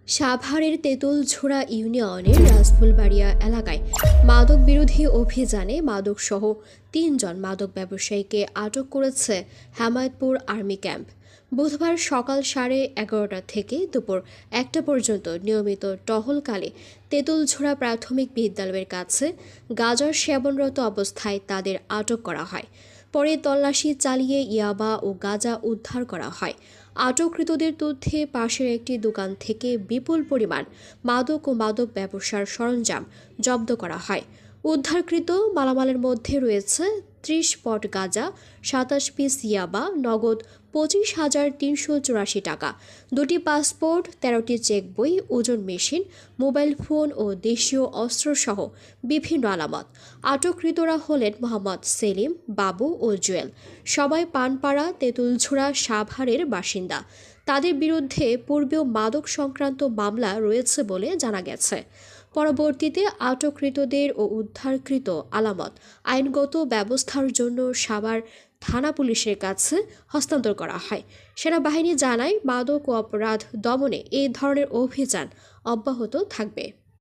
সাভারের তেঁতুলঝোড়া ইউনিয়নের রাজফুলবাড়িয়া এলাকায় মাদক বিরোধী অভিযানে মাদকসহ ৩ জন মাদক ব্যবসায়ীকে আটক করেছে হেমায়েতপুর আর্মি ক্যাম্প। বুধবার সকাল 11:30টা থেকে দুপুর 1টা পর্যন্ত নিয়মিত টহলকালে তেঁতুলঝোড়া প্রাথমিক বিদ্যালয়ের কাছে গাঁজার সেবনরত অবস্থায় তাদের আটক করা হয়। পরে তল্লাশি চালিয়ে ইয়াবা ও গাঁজা উদ্ধার করা হয়। আটককৃতদের তথ্যে পাশের একটি দোকান থেকে বিপুল পরিমাণ মাদক ও মাদক ব্যবসার সরঞ্জাম জব্দ করা হয়। উদ্ধারকৃত মালামালের মধ্যে রয়েছে 30 পট গাঁজা, 27 পিস ইয়াবা, নগদ 25,384 টাকা, 2টি পাসপোর্ট, 13টি চেক বই, ওজন মেশিন, মোবাইল ফোন ও দেশীয় অস্ত্রসহ বিভিন্ন আলামত। আটককৃতরা হলেন মোহাম্মদ সেলিম, বাবু ও জুয়েল। সবাই পানপাড়া তেঁতুলঝোড়া সাভারের বাসিন্দা। তাদের বিরুদ্ধে পূর্বেও মাদক সংক্রান্ত মামলা রয়েছে বলে জানা গেছে। পরবর্তীতে আটককৃতদের ও উদ্ধারকৃত আলামত আইনগত ব্যবস্থার জন্য সাভার থানা পুলিশের কাছে হস্তান্তর করা হয়। সেনাবাহিনী জানায়, মাদক ও অপরাধ দমনে এই ধরনের অভিযান অব্যাহত থাকবে।